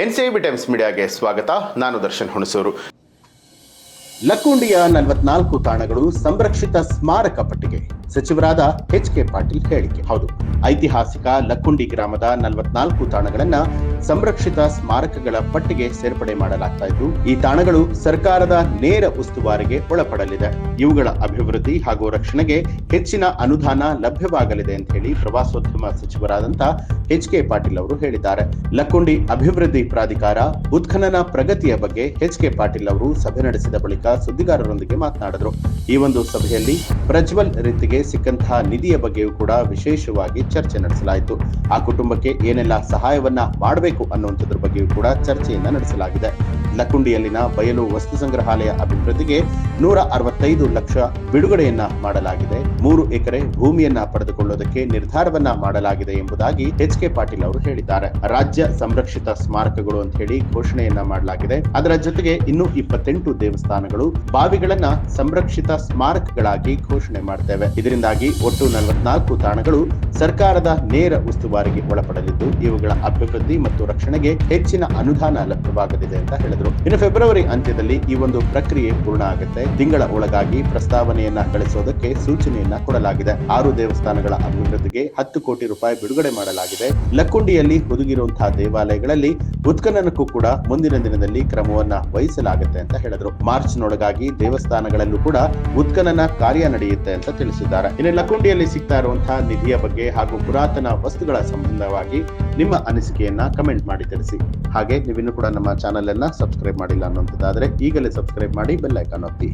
NCB times ಮೀಡಿಯಾಗೆ ಸ್ವಾಗತ. ನಾನು ದರ್ಶನ್ ಹುಣಸೂರು. ಲಕ್ಕುಂಡಿಯ 44 ತಾಣಗಳು ಸಂರಕ್ಷಿತ ಸ್ಮಾರಕ ಪಟ್ಟಿಗೆ ಸಚಿವರಾದ ಎಚ್.ಕೆ. ಪಾಟೀಲ್ ಹೇಳಿಕೆ. ಹೌದು, ಐತಿಹಾಸಿಕ ಲಕ್ಕುಂಡಿ ಗ್ರಾಮದ 44 ತಾಣಗಳನ್ನ ಸಂರಕ್ಷಿತ ಸ್ಮಾರಕಗಳ ಪಟ್ಟಿಗೆ ಸೇರ್ಪಡೆ ಮಾಡಲಾಗ್ತಾ ಇದ್ದು, ಈ ತಾಣಗಳು ಸರ್ಕಾರದ ನೇರ ಉಸ್ತುವಾರಿಗೆ ಒಳಪಡಲಿದೆ. ಇವುಗಳ ಅಭಿವೃದ್ಧಿ ಹಾಗೂ ರಕ್ಷಣೆಗೆ ಹೆಚ್ಚಿನ ಅನುದಾನ ಲಭ್ಯವಾಗಲಿದೆ ಅಂತ ಹೇಳಿ ಪ್ರವಾಸೋದ್ಯಮ ಸಚಿವರಾದಂತ ಎಚ್.ಕೆ. ಪಾಟೀಲ್ ಅವರು ಹೇಳಿದ್ದಾರೆ. ಲಕ್ಕುಂಡಿ ಅಭಿವೃದ್ಧಿ ಪ್ರಾಧಿಕಾರ ಉತ್ಖನನ ಪ್ರಗತಿಯ ಬಗ್ಗೆ ಎಚ್.ಕೆ. ಪಾಟೀಲ್ ಅವರು ಸಭೆ ನಡೆಸಿದ ಬಳಿಕ ಸುದ್ದಿಗಾರರೊಂದಿಗೆ ಮಾತನಾಡಿದರು. ಈ ಒಂದು ಸಭೆಯಲ್ಲಿ ಪ್ರಜ್ವಲ್ ರೀತಿಗೆ ಸಿಕ್ಕಂತಹ ನಿಧಿಯ ಬಗ್ಗೆಯೂ ಕೂಡ ವಿಶೇಷವಾಗಿ ಚರ್ಚೆ ನಡೆಸಲಾಯಿತು. ಆ ಕುಟುಂಬಕ್ಕೆ ಏನೆಲ್ಲ ಸಹಾಯವನ್ನ ಮಾಡಬೇಕು ಅನ್ನುವಂಥದ್ರ ಬಗ್ಗೆಯೂ ಕೂಡ ಚರ್ಚೆಯನ್ನ ನಡೆಸಲಾಗಿದೆ. ಲಕ್ಕುಂಡಿಯಲ್ಲಿನ ಬಯಲು ವಸ್ತು ಸಂಗ್ರಹಾಲಯ ಅಭಿವೃದ್ಧಿಗೆ 165 ಲಕ್ಷ ಬಿಡುಗಡೆಯನ್ನ ಮಾಡಲಾಗಿದೆ. 3 ಎಕರೆ ಭೂಮಿಯನ್ನ ಪಡೆದುಕೊಳ್ಳುವುದಕ್ಕೆ ನಿರ್ಧಾರವನ್ನ ಮಾಡಲಾಗಿದೆ ಎಂಬುದಾಗಿ ಎಚ್.ಕೆ. ಪಾಟೀಲ್ ಅವರು ಹೇಳಿದ್ದಾರೆ. ರಾಜ್ಯ ಸಂರಕ್ಷಿತ ಸ್ಮಾರಕಗಳು ಅಂತ ಹೇಳಿ ಘೋಷಣೆಯನ್ನ ಮಾಡಲಾಗಿದೆ. ಅದರ ಜೊತೆಗೆ ಇನ್ನೂ 28 ದೇವಸ್ಥಾನಗಳು, ಬಾವಿಗಳನ್ನ ಸಂರಕ್ಷಿತ ಸ್ಮಾರಕಗಳಾಗಿ ಘೋಷಣೆ ಮಾಡ್ತೇವೆ. ಇದರಿಂದಾಗಿ ಒಟ್ಟು 44 ತಾಣಗಳು ಸರ್ಕಾರದ ನೇರ ಉಸ್ತುವಾರಿಗೆ ಒಳಪಡಲಿದ್ದು, ಇವುಗಳ ಅಭಿವೃದ್ಧಿ ಮತ್ತು ರಕ್ಷಣೆಗೆ ಹೆಚ್ಚಿನ ಅನುದಾನ ಲಭ್ಯವಾಗಲಿದೆ ಅಂತ ಹೇಳಿದರು. ಇನ್ನು ಫೆಬ್ರವರಿ ಅಂತ್ಯದಲ್ಲಿ ಈ ಒಂದು ಪ್ರಕ್ರಿಯೆ ಪೂರ್ಣ ಆಗುತ್ತೆ. ತಿಂಗಳ ಒಳಗಾಗಿ ಪ್ರಸ್ತಾವನೆಯನ್ನ ಕಳಿಸೋದಕ್ಕೆ ಸೂಚನೆಯನ್ನ ಕೊಡಲಾಗಿದೆ. 6 ದೇವಸ್ಥಾನಗಳ ಅಭಿವೃದ್ಧಿಗೆ 10 ಕೋಟಿ ರೂಪಾಯಿ ಬಿಡುಗಡೆ ಮಾಡಲಾಗಿದೆ. ಲಕ್ಕುಂಡಿಯಲ್ಲಿ ಹುದುಗಿರುವಂತಹ ದೇವಾಲಯಗಳಲ್ಲಿ ಉತ್ಖನನಕ್ಕೂ ಕೂಡ ಮುಂದಿನ ದಿನದಲ್ಲಿ ಕ್ರಮವನ್ನ ವಹಿಸಲಾಗುತ್ತೆ ಅಂತ ಹೇಳಿದ್ರು. ಮಾರ್ಚ್ನೊಳಗಾಗಿ ದೇವಸ್ಥಾನಗಳಲ್ಲೂ ಕೂಡ ಉತ್ಖನನ ಕಾರ್ಯ ನಡೆಯುತ್ತೆ ಅಂತ ತಿಳಿಸಿದ್ದಾರೆ. ಇನ್ನು ಲಕ್ಕುಂಡಿಯಲ್ಲಿ ಸಿಗ್ತಾ ಇರುವಂತಹ ನಿಧಿಯ ಬಗ್ಗೆ ಹಾಗೂ ಪುರಾತನ ವಸ್ತುಗಳ ಸಂಬಂಧವಾಗಿ ನಿಮ್ಮ ಅನಿಸಿಕೆಯನ್ನ ಕಮೆಂಟ್ ಮಾಡಿ ತಿಳಿಸಿ. ಹಾಗೆ ನೀವಿನ್ನೂ ಕೂಡ ನಮ್ಮ ಚಾನೆಲ್ ಅನ್ನ ಸಬ್ಸ್ಕ್ರೈಬ್ ಮಾಡಿಲ್ಲ ಅನ್ನುವಂಥದ್ದಾದ್ರೆ ಈಗಲೇ ಸಬ್ಸ್ಕ್ರೈಬ್ ಮಾಡಿ, ಬೆಲ್ ಐಕಾನ್ ಒತ್ತಿ.